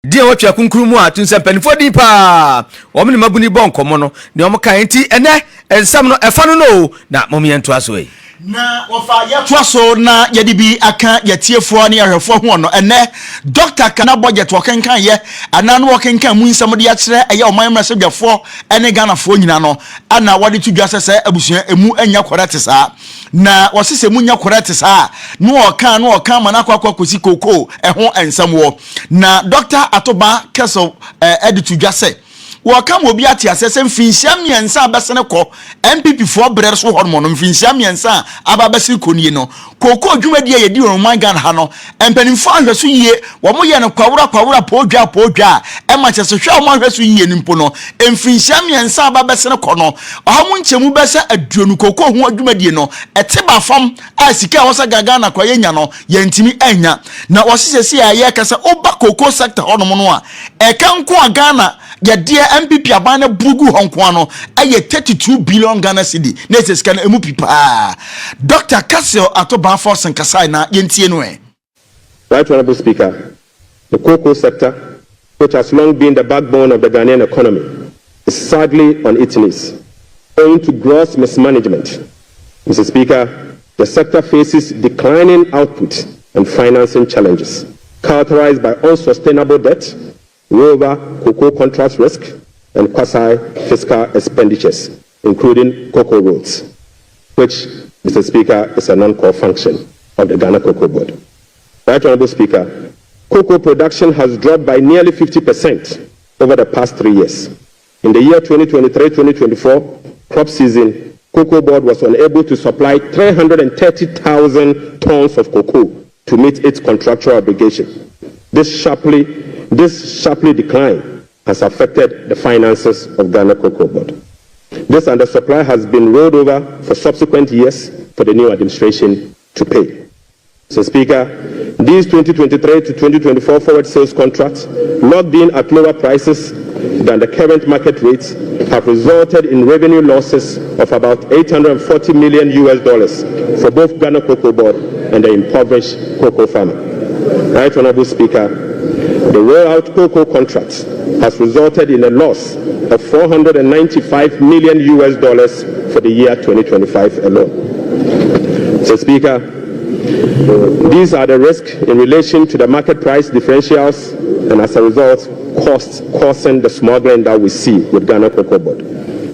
dia watwa kunkrumu a tunse mpanifo din pa wo me mabuni bon komo no ne o kan enti ene ensam no efa no na momiento aso yi na wofa yeto so na yede bi aka yetiefo ne ahwefo ho no ene doctor kana budget wokenkan ye ana no wokenkan mu nsam de ya kire eye oman mrasebjafo ene ganafo nyina no ana wode tudwa sese abusuan emu anya correct saa na wasese mu nya correct saa no okan mana kwakwa kosi koko eho ensam wo na Dr Ato Forson tudwa se Wakam obi ati asese mfinhyia miensa abesene ko MPP for brere so hormon no mfinhyia miensa ababesi konie no koko dwumadi ye di Roman Gan ha no empanimfo ahweso yie wo mo ye no kwawura podwa e ma chese hwe mo ahweso yie nimpo no mfinhyia miensa ababesene ko no ohamu nchemu bese aduonu koko ho adwumadi no eteba fam a sika wosa gaga na kwaye nya no ye ntimi anya na wosisesi ya ye kasa oba koko sector hono no a e kan ko Ghana ya dia MPP abane bugu honko ano aye 32 billion Ghana cedi na sesika emu pipa Dr Ato Forson kasai na yentie no e. Right, Honorable Speaker, the cocoa sector, which has long been the backbone of the Ghanaian economy, is sadly on its knees, owing to gross mismanagement. Mr. Speaker, the sector faces declining output and financing challenges, characterized by unsustainable debt, rollover cocoa contract risk, and quasi-fiscal expenditures, including cocoa roads, which, Mr. Speaker, is a non-core function of the Ghana Cocoa Board. Right, Honorable Speaker, cocoa production has dropped by nearly 50% over the past 3 years. In the year 2023-2024 crop season, Cocoa Board was unable to supply 330,000 tons of cocoa to meet its contractual obligation. This sharply decline has affected the finances of Ghana Cocoa Board. This undersupply has been rolled over for subsequent years for the new administration to pay. So, Speaker, these 2023 to 2024 forward sales contracts, locked in at lower prices than the current market rates, have resulted in revenue losses of about $840 million for both Ghana Cocoa Board and the impoverished cocoa farmer. Right, Honorable Speaker, the rollout cocoa contracts has resulted in a loss of $495 million for the year 2025 alone. So, Speaker, these are the risks in relation to the market price differentials and, as a result, costs causing the smuggling that we see with Ghana Cocoa Board.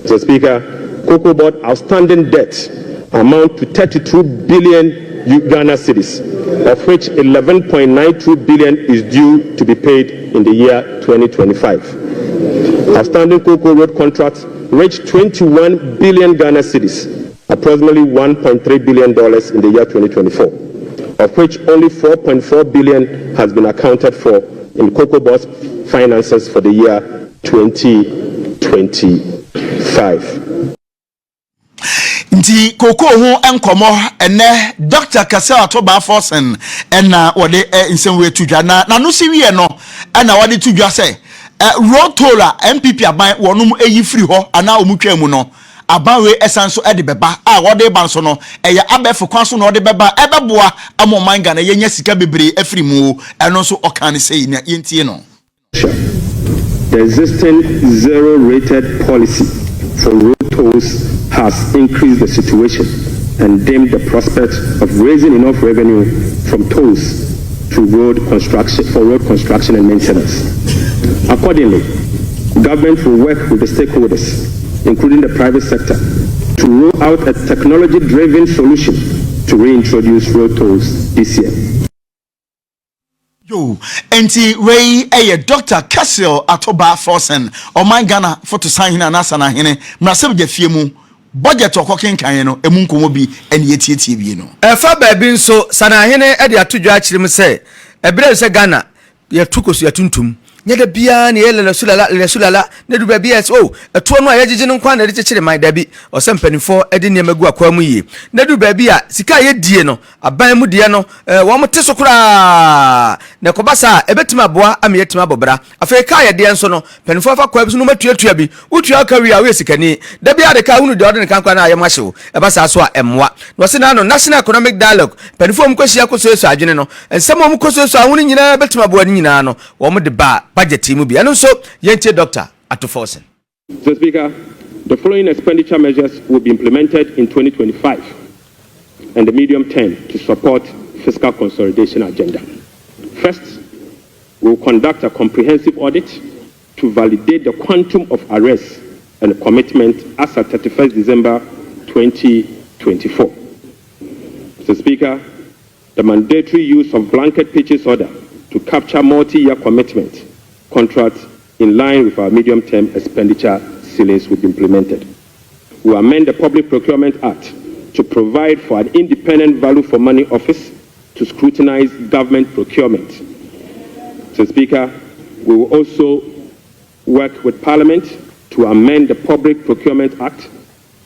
So, Speaker, Cocoa Board outstanding debt amount to 32 billion Ghana cedis, of which 11.92 billion is due to be paid in the year 2025. Outstanding cocoa road contracts reached 21 billion Ghana cedis, approximately $1.3 billion in the year 2024, of which only 4.4 billion has been accounted for in Cocoa Board's finances for the year 2025. Nti koko ho enkomo ene Dr Ato Forson ena wode nsemwe tudwa na no si wie no ena wode tudwa se road toller MPP aban wonum eyi free ho ana omutwa mu no aban we esanso ede beba a wode ban so no eya abefo kwan so no wode beba ebeboa amoman Ghana yenya sika bebre afri mu eno so okan sei na yentie no. The existing zero rated policy for road tolls has increased the situation and dimmed the prospect of raising enough revenue from tolls to road construction and maintenance. Accordingly, government will work with the stakeholders, including the private sector, to roll out a technology-driven solution to reintroduce road tolls this year. Yo, enti wei Dr Ato Forson o my Ghana photo sign na nasa na hene mrasem jafie mu budget okoken kan no emu nkomo bi ene yetietie bi no efa baabi nso sana hene e de atodwa akyerem se ebre se Ghana ye tukosu yatuntum nyeda bia ne yele sulala ne du baabi es eto no ayegege ne nkwa na de kyekere man dabi o se mpanifo e de niamagu akwa mu yi ne du baabi a sika ye die no aban mu die no wo mte so kura ne kobasa ebetima boa ameyetima bobra afeka ye de enso no mpanifo afa kwa bi no matuatua bi utua ka wi a we sikani dabi ade ka hunu de ode ne kankwa na ayemahyew ebasa so a emwa no se na no national economic dialogue mpanifo mu kwahia koso adwene no ensemo mu koso so ahunu nyina betima boa nyina no wo mu de ba budget mu bi eno so yentie Dr Ato Forson. Mr. Speaker, the following expenditure measures will be implemented in 2025 and the medium term to support fiscal consolidation agenda. First, we will conduct a comprehensive audit to validate the quantum of arrests and commitment as at 31st December 2024. Mr. Speaker, the mandatory use of blanket purchase order to capture multi-year commitment contracts in line with our medium-term expenditure ceilings will be implemented. We will amend the Public Procurement Act to provide for an independent value for money office to scrutinize government procurement. Mr. Speaker, we will also work with Parliament to amend the Public Procurement Act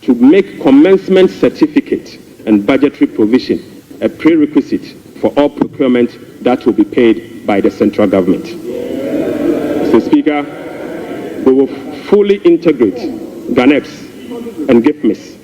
to make commencement certificate and budgetary provision a prerequisite for all procurement that will be paid by the central government. Mr. Speaker, we will fully integrate GANEPS and GIFMIS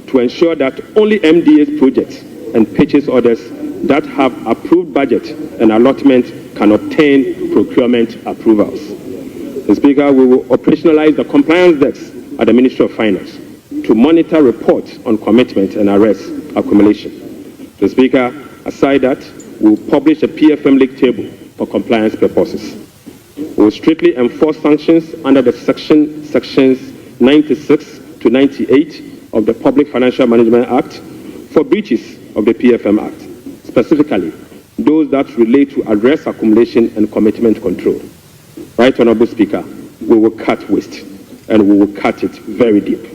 to ensure that only MDA's projects and purchase orders that have approved budget and allotment can obtain procurement approvals. Mr. Speaker, we will operationalize the compliance desk at the Ministry of Finance to monitor reports on commitment and arrest accumulation. Mr. Speaker, aside that, we will publish a PFM league table for compliance purposes. We will strictly enforce sanctions under the sections 96 to 98 of the Public Financial Management Act for breaches of the PFM Act, specifically those that relate to arrest accumulation and commitment control. Right, Honorable Speaker, we will cut waste and we will cut it very deep.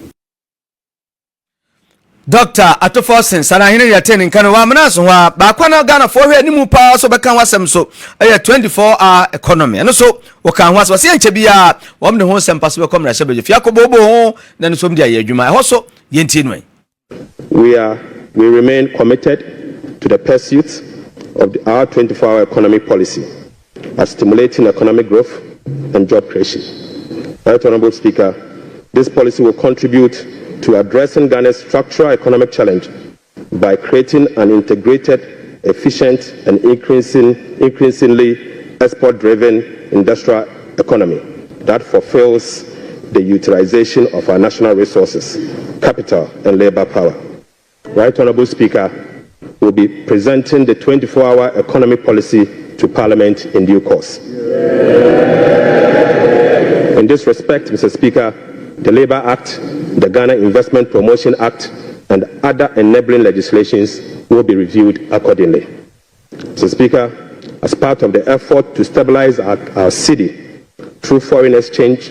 Dr Ato Forson sana hine ya teni nkano wa mnaso wa bakwana Ghana for hwe nimu pa so beka wasem so 24-hour economy eno so woka ho so se enche bia wom ne ho sempa so bekom na hye fia ko bobo ho na no so mdia ya adwuma ho so yentie no. We remain committed to the pursuit of our 24-hour economy policy as stimulating economic growth and job creation. Right, Honorable Speaker, this policy will contribute to addressing Ghana's structural economic challenge by creating an integrated, efficient, and increasingly export-driven industrial economy that fulfills the utilization of our national resources, capital, and labor power. Right, Honorable Speaker, we'll be presenting the 24-hour economy policy to Parliament in due course. In this respect, Mr. Speaker, the Labour Act, the Ghana Investment Promotion Act, and other enabling legislations will be reviewed accordingly. Mr. Speaker, as part of the effort to stabilize our cedi through foreign exchange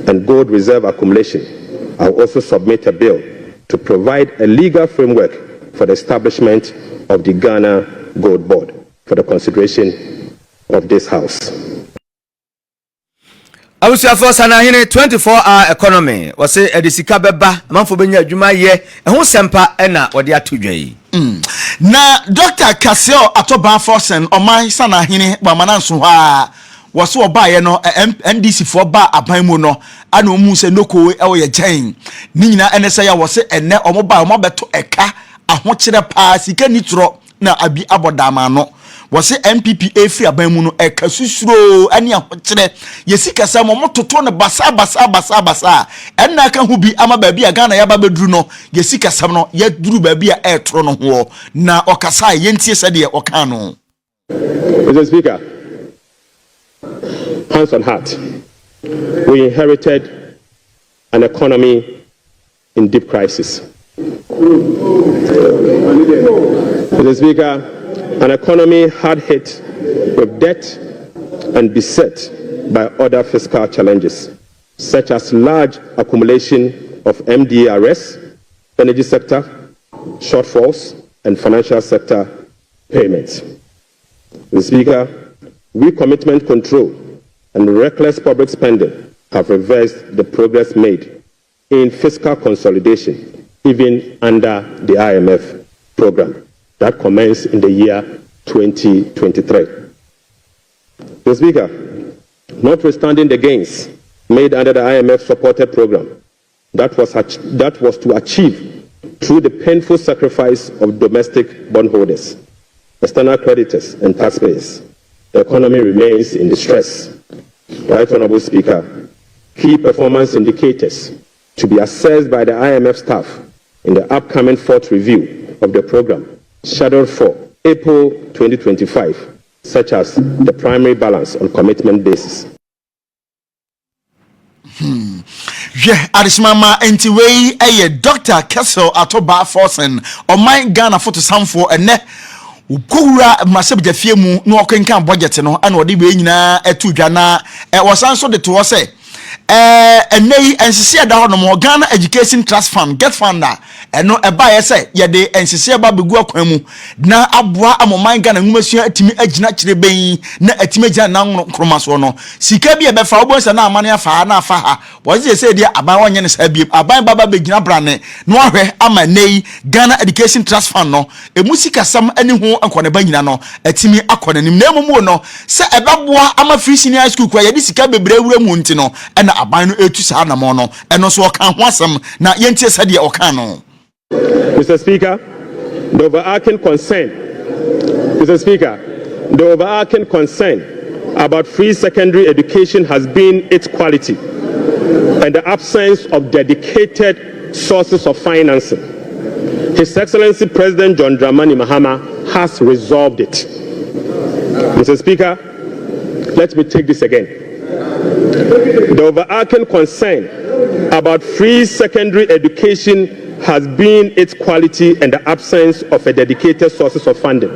and gold reserve accumulation, I will also submit a bill to provide a legal framework for the establishment of the Ghana Gold Board for the consideration of this House. Awusia for sana hine 24-hour economy wase edisika beba manfo benya adwuma ye ehun sempa na wode atodwa yi na Dr Ato Forson oman sana hine bamana nso ha wase oba ye no NDC for ba aban mu no ana omu se noko e wo ye gyan ni nyina enese ya wase enne omoba omobeto eka ahokere pa sika nitro na abi abodama no wase MPPA free aban no eka susuro ani ahokere yesika sam omototo ne basa enna ka hu bi ama ba bi Ghana ya ba beduru no yesika sam no ya duru ba bi a etro no ho na okasa yentie sede oka no. Mr. Speaker, hands on heart, we inherited an economy in deep crisis. Mr. Speaker, an economy hard hit with debt and beset by other fiscal challenges, such as large accumulation of MDA arrests, energy sector shortfalls, and financial sector payments. Mr. Speaker, weak commitment control and reckless public spending have reversed the progress made in fiscal consolidation, even under the IMF program that commenced in the year 2023. Mr. Speaker, notwithstanding the gains made under the IMF-supported program that was to achieve through the painful sacrifice of domestic bondholders, external creditors, and taxpayers, the economy remains in distress. Right Honorable Speaker, key performance indicators to be assessed by the IMF staff in the upcoming fourth review of the program, scheduled for April 2025, such as the primary balance on commitment basis. Arismama entiwei eye Dr Ato Forson o my Ghana photo samfo ene ukura masebja fiemu no okenkan budget no ana odi be nyina etudwa na wasan so de to say enei ensisi da ho no Ghana Education Trust Fund get funder eno eba ye say ye de ensisi ba begu akwan mu na aboa amoman Ghana ngumasua atimi agina kire ben na atimi agina na nkromaso no sika bi e be fa obonsa na amane afa na afa ha wozi say dia aban wonye ne sabie aban baba begina brane no ahwe ama nei Ghana Education Trust Fund no emusika sam ani ho ankone ba nyina no atimi akone nim na emumu no se ebeboa ama free senior school kwa ye di sika bebre awura mu nti no na aban no etu sa na mo no eno so okan ho asem na yentie sade okan no. Mr. Speaker, the overarching concern about free secondary education has been its quality and the absence of dedicated sources of financing. His Excellency President John Dramani Mahama has resolved it. Mr. Speaker, let me take this again. The overarching concern about free secondary education has been its quality and the absence of a dedicated sources of funding.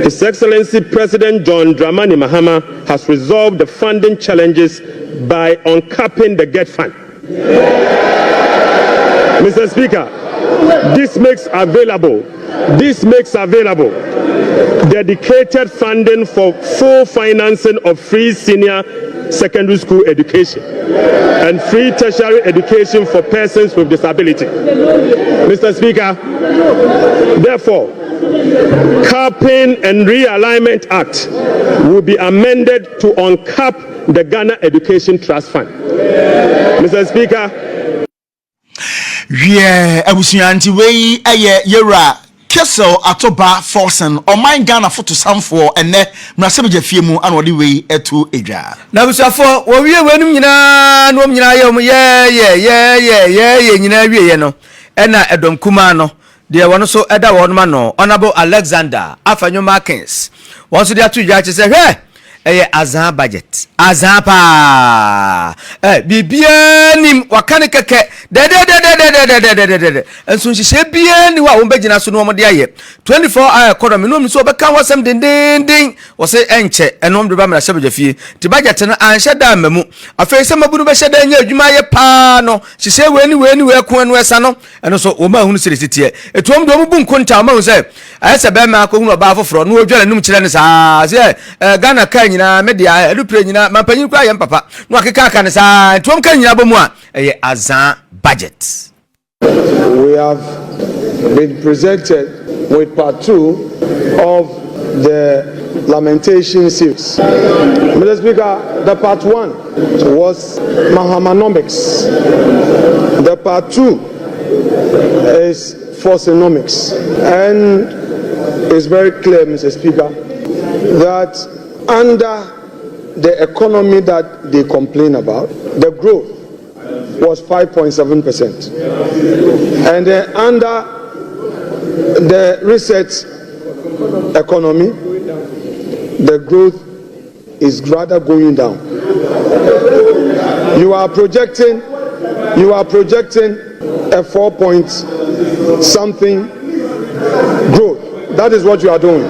His Excellency President John Dramani Mahama has resolved the funding challenges by uncapping the GET fund. Mr. Speaker, this makes available dedicated funding for full financing of free senior secondary school education and free tertiary education for persons with disability. Mr. Speaker, therefore, Capping and Realignment Act will be amended to uncap the Ghana Education Trust Fund. Mr. Speaker, abusuanti wei eye yera Dr Ato Forson o my Ghana photo samfo ene mrasebja fiemu ana odi wei etu edwa na busafo wo wie wenum nyina no nyina ye nyina wie no ena edom kuma no de wono so eda wono ma no Honorable Alexander Afanyumakins won so de atudwa che se hwe eye azan budget azan pa bibia nim wakane keke de enso hye bia ni wa wo begina so no mo de aye 24-hour economy no mi so be kan wasem den wo se enche enom de ba mra sebja fie ti budget no anhye da mamu afei se mabunu be hyeda nya adwuma ye pa no hye we ko eno esa no eno so wo ma hunu sirisitie etuom do mu bu nkonta ma hu se ayese be ma ko hunu ba afoforo no odwale num kire ne sa se Ghana kan nyina media edupre nyina mampanyin kwa yem papa no akeka aka ne sa tuom kan nyina bomu a eye azan budget. We have been presented with part 2 of the lamentation series. Mr. Speaker, the part 1 was Mahamanomics. The part 2 is Forsonomics. And it's very clear, Mr. Speaker, that under the economy that they complain about, the growth was 5.7%. And under the research economy, the growth is rather going down. You are projecting a 4-point-something growth. That is what you are doing.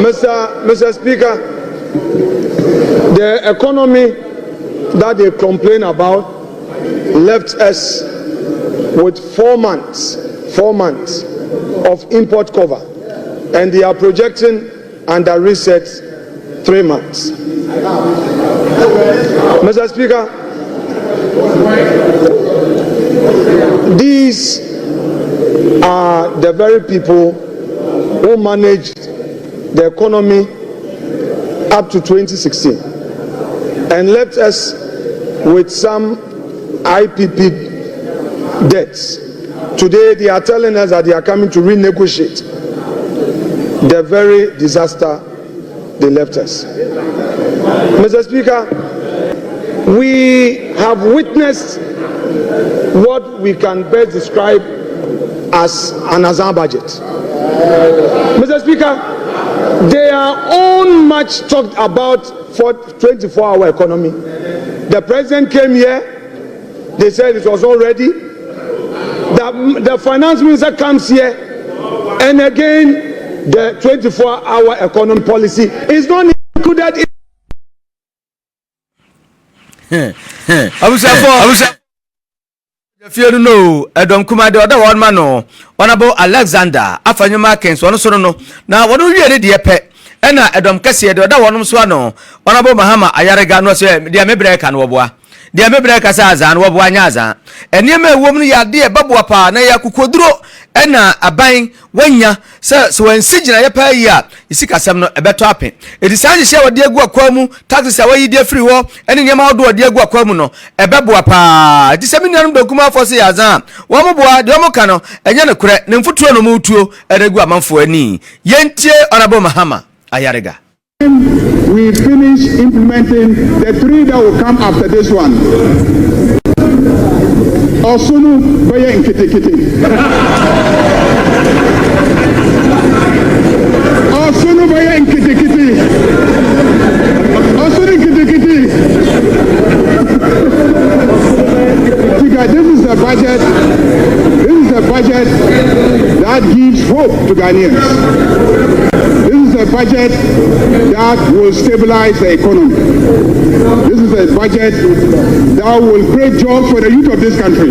Mr. Speaker, the economy that they complain about left us with 4 months of import cover, and they are projecting under reset 3 months. Mr. Speaker, these are the very people who managed the economy up to 2016 and left us with some IPP debts. Today they are telling us that they are coming to renegotiate the very disaster they left us. Mr. Speaker, we have witnessed what we can best describe as an Azan budget. Mr. Speaker, they are all much talked about for 24-hour economy. The president came here, they said it was all ready. The finance minister comes here, and again, the 24-hour economy policy is not included in. If you know, Edom Kuma the other one man, Honorable Alexander, Afanyuma Kens, one so no. Now, what do you read, dear pet? And Edom Cassia, the other one, Swano, Honorable Mahama, Ayaraga, no, sir, dear Mebrek and Wabwa, dear Mebrek Azaza and Wabwanyaza, and near me woman, ya dear Babuapa, Naya Kukudro, and a buying Wenya, sir, so when Sijina Yapa, you see Casam a better happen. It is time to share dear Guaquamu, taxes away dear free war, and in Yamado, dear Guaquamuno, a Babuapa, it is a minimum document for say Azam, Wamabua, Domocano, and Yanakure, Nemfutuano Mutu, and a Guaman for a knee. Yentie Honorable Mahama, Ayarega. We finish implementing the 3 that will come after this one. Osunu Baya in Kitikiti. Osunu Baya in Kitikiti. Osunu in Kitikiti. This is a budget. This is a budget that gives hope to Ghanaians. This is a budget that will stabilize the economy. This is a budget that will create jobs for the youth of this country.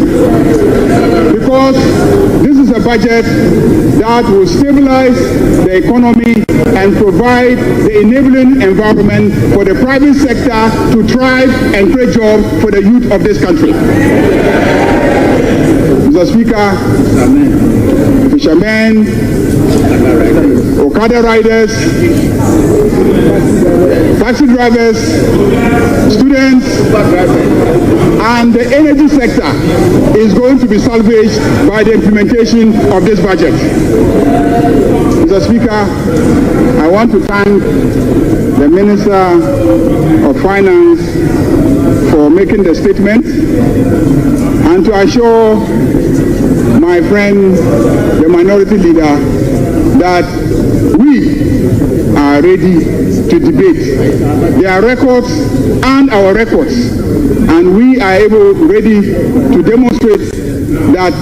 Because this is a budget that will stabilize the economy and provide the enabling environment for the private sector to thrive and create jobs for the youth of this country. Mr. Speaker, fishermen, Okada riders, taxi drivers, students, and the energy sector is going to be salvaged by the implementation of this budget. Mr. Speaker, I want to thank the Minister of Finance for making the statement and to assure my friend, the minority leader, that we are ready to debate their records and our records, and we are ready to demonstrate that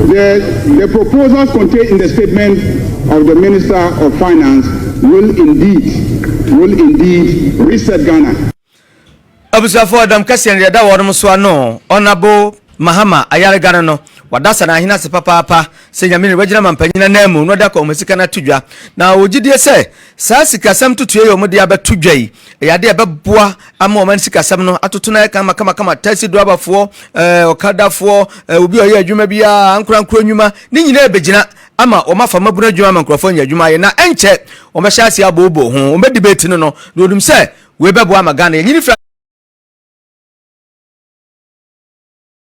the proposals contained in the statement of the Minister of Finance will indeed reset Ghana. Abusa for Adam Cassian, the other one, Swano, Honorable Mahama, Ayaragano, no. Wadasa na hina se papa se nyame regina mampanyina nemu no da ko musika na tudwa na ogidie se sa sika sam tutu ye omde abetudwa yi ya de beboa ama o man sika sam no atoto na kama taxi driver fo okada fo obi oye adwuma bia ankura nwuma ni nyina ebegina ama o mafa mabuna adwuma mankrofo nya adwuma ye na enche o mehya ase abobo ho o me debate no no odum se we beboa magana ye nyini